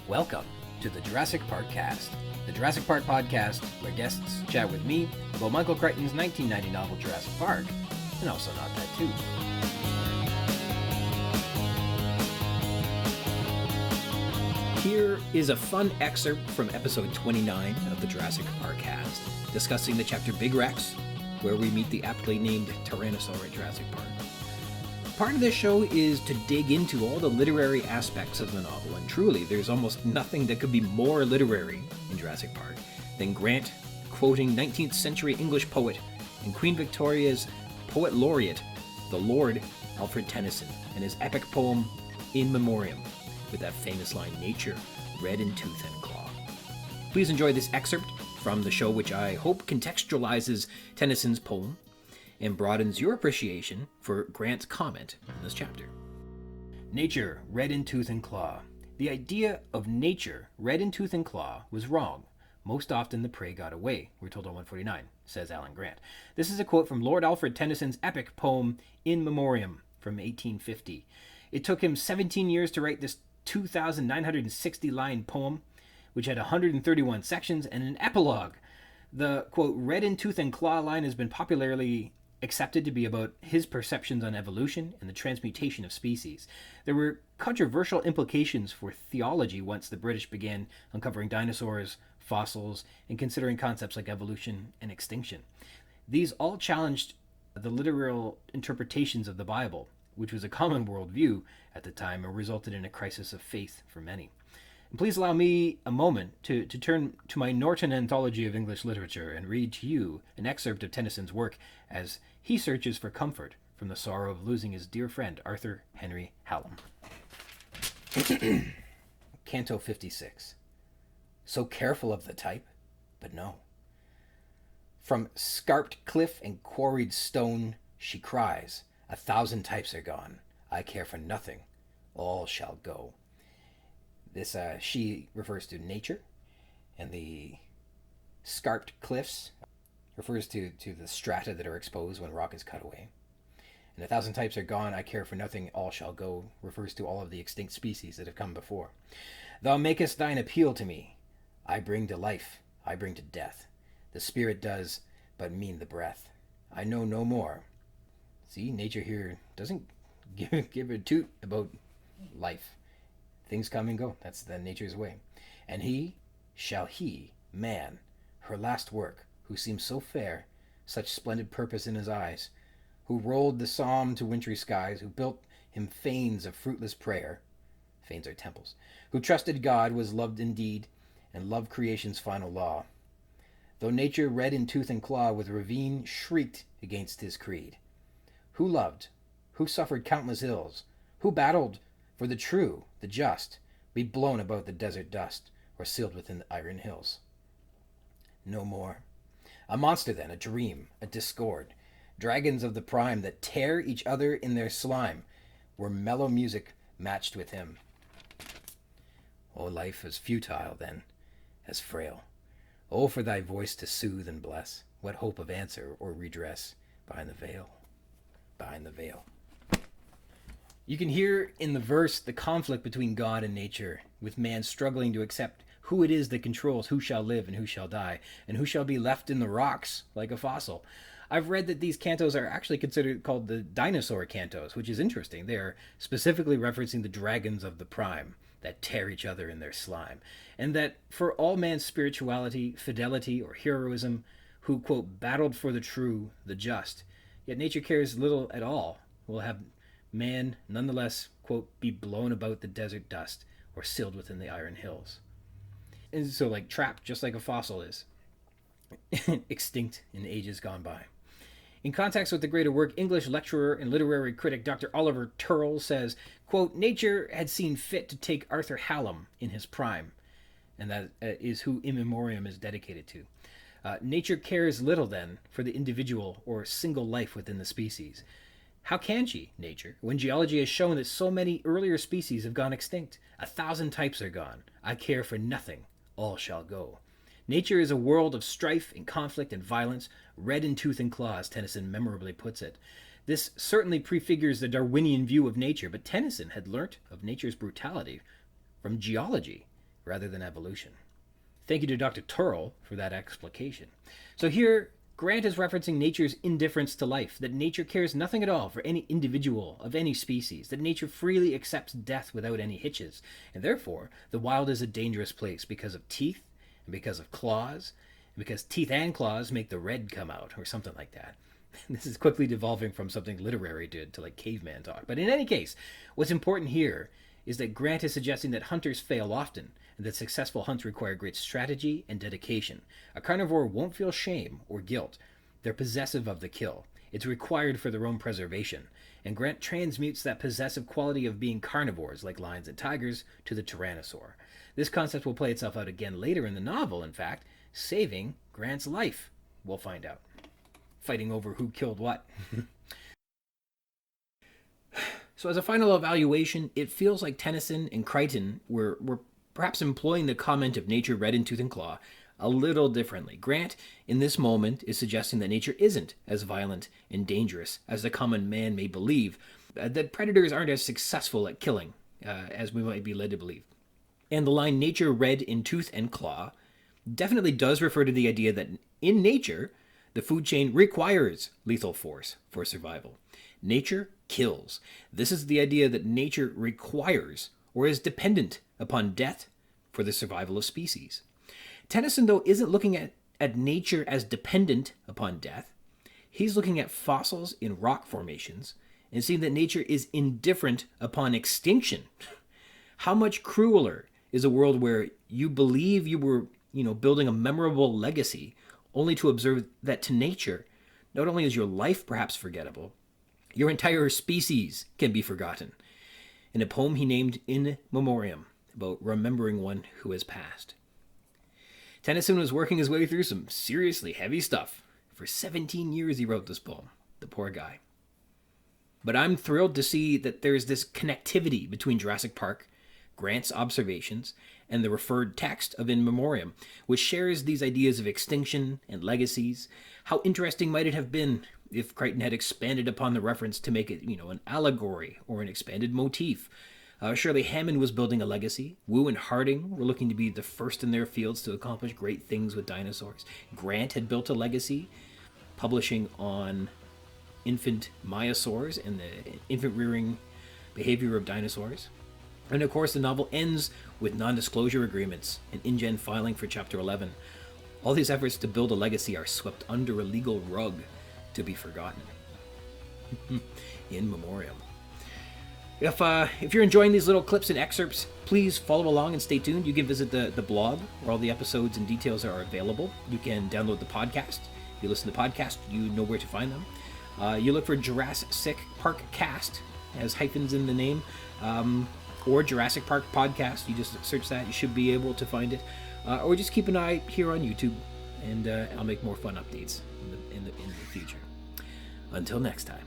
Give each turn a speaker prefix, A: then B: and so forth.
A: Welcome to the Jurassic Park-Cast, the Jurassic Park podcast where guests chat with me about Michael Crichton's 1990 novel Jurassic Park, and also Not That Too. Here is a fun excerpt from episode 29 of the Jurassic Park-Cast, discussing the chapter Big Rex, where we meet the aptly named Tyrannosaur at Jurassic Park. Part of this show is to dig into all the literary aspects of the novel, and truly, there's almost nothing that could be more literary in Jurassic Park than Grant quoting 19th century English poet and Queen Victoria's poet laureate, the Lord Alfred Tennyson, and his epic poem In Memoriam, with that famous line, "Nature, red in tooth and claw." Please enjoy this excerpt from the show, which I hope contextualizes Tennyson's poem and broadens your appreciation for Grant's comment in this chapter. Nature, red in tooth and claw. The idea of nature, red in tooth and claw, was wrong. Most often the prey got away, we're told on 149, says Alan Grant. This is a quote from Lord Alfred Tennyson's epic poem In Memoriam from 1850. It took him 17 years to write this 2,960-line poem, which had 131 sections and an epilogue. The, quote, red in tooth and claw line has been popularly accepted to be about his perceptions on evolution and the transmutation of species. There were controversial implications for theology once the British began uncovering dinosaurs, fossils, and considering concepts like evolution and extinction. These all challenged the literal interpretations of the Bible, which was a common worldview at the time and resulted in a crisis of faith for many. And please allow me a moment to turn to my Norton Anthology of English Literature and read to you an excerpt of Tennyson's work as he searches for comfort from the sorrow of losing his dear friend Arthur Henry Hallam. Canto 56. So careful of the type, but no. From scarped cliff and quarried stone she cries, 1,000 types are gone. I care for nothing. All shall go. This she refers to nature, and the scarped cliffs refers to the strata that are exposed when rock is cut away. And 1,000 types are gone, I care for nothing, all shall go, refers to all of the extinct species that have come before. Thou makest thine appeal to me. I bring to life, I bring to death. The spirit does but mean the breath. I know no more. See, nature here doesn't give a toot about life. Things come and go. That's the nature's way. And he, man, her last work, who seems so fair, such splendid purpose in his eyes, who rolled the psalm to wintry skies, who built him fanes of fruitless prayer, fanes are temples, who trusted God, was loved indeed, and loved creation's final law. Though nature red in tooth and claw with ravine shrieked against his creed. Who loved, who suffered countless ills, who battled for the true, the just, be blown about the desert dust, or sealed within the iron hills. No more. A monster then, a dream, a discord, dragons of the prime that tear each other in their slime, were mellow music matched with him. O life as futile then, as frail. O for thy voice to soothe and bless, what hope of answer or redress behind the veil, behind the veil. You can hear in the verse the conflict between God and nature, with man struggling to accept who it is that controls who shall live and who shall die, and who shall be left in the rocks like a fossil. I've read that these cantos are actually called the dinosaur cantos, which is interesting. They are specifically referencing the dragons of the prime that tear each other in their slime, and that for all man's spirituality, fidelity, or heroism, who, quote, battled for the true, the just, yet nature cares little at all, will have man nonetheless, quote, be blown about the desert dust or sealed within the iron hills. And so, like, trapped just like a fossil is, extinct in ages gone by. In context with the greater work, English lecturer and literary critic Dr. Oliver Turrell says, quote, nature had seen fit to take Arthur Hallam in his prime, and that is who In Memoriam is dedicated to. Nature cares little, then, for the individual or single life within the species. How can she, nature, when geology has shown that so many earlier species have gone extinct? 1,000 types are gone. I care for nothing. All shall go. Nature is a world of strife and conflict and violence, red in tooth and claw, as Tennyson memorably puts it. This certainly prefigures the Darwinian view of nature, but Tennyson had learnt of nature's brutality from geology, rather than evolution. Thank you to Dr. Turrell for that explication. So here, Grant is referencing nature's indifference to life, that nature cares nothing at all for any individual of any species, that nature freely accepts death without any hitches, and therefore the wild is a dangerous place because of teeth, and because of claws, and because teeth and claws make the red come out, or something like that. This is quickly devolving from something literary to like caveman talk. But in any case, what's important here is that Grant is suggesting that hunters fail often, and that successful hunts require great strategy and dedication. A carnivore won't feel shame or guilt. They're possessive of the kill. It's required for their own preservation. And Grant transmutes that possessive quality of being carnivores, like lions and tigers, to the tyrannosaur. This concept will play itself out again later in the novel, in fact, saving Grant's life. We'll find out. Fighting over who killed what. So as a final evaluation, it feels like Tennyson and Crichton were perhaps employing the comment of nature red in tooth and claw a little differently. Grant, in this moment, is suggesting that nature isn't as violent and dangerous as the common man may believe, that predators aren't as successful at killing as we might be led to believe. And the line nature red in tooth and claw definitely does refer to the idea that in nature, the food chain requires lethal force for survival. Nature kills. This is the idea that nature requires or is dependent upon death for the survival of species. Tennyson, though, isn't looking at nature as dependent upon death. He's looking at fossils in rock formations and seeing that nature is indifferent upon extinction. How much crueler is a world where you believe you were, building a memorable legacy, only to observe that to nature, not only is your life perhaps forgettable, your entire species can be forgotten. In a poem he named In Memoriam, about remembering one who has passed. Tennyson was working his way through some seriously heavy stuff. For 17 years he wrote this poem, the poor guy. But I'm thrilled to see that there's this connectivity between Jurassic Park, Grant's observations, and the referred text of In Memoriam, which shares these ideas of extinction and legacies. How interesting might it have been if Crichton had expanded upon the reference to make it, an allegory or an expanded motif. Surely Hammond was building a legacy. Wu and Harding were looking to be the first in their fields to accomplish great things with dinosaurs. Grant had built a legacy, publishing on infant myosaurs and the infant rearing behavior of dinosaurs. And of course, the novel ends with non-disclosure agreements and InGen filing for Chapter 11. All these efforts to build a legacy are swept under a legal rug to be forgotten. In Memoriam. If you're enjoying these little clips and excerpts, please follow along and stay tuned. You can visit the blog where all the episodes and details are available. You can download the podcast. If you listen to the podcast, you know where to find them. You look for Juras-Sick Park-Cast, has hyphens in the name, or Jurassic Park Podcast. You just search that. You should be able to find it. Or just keep an eye here on YouTube, and I'll make more fun updates in the future. Until next time.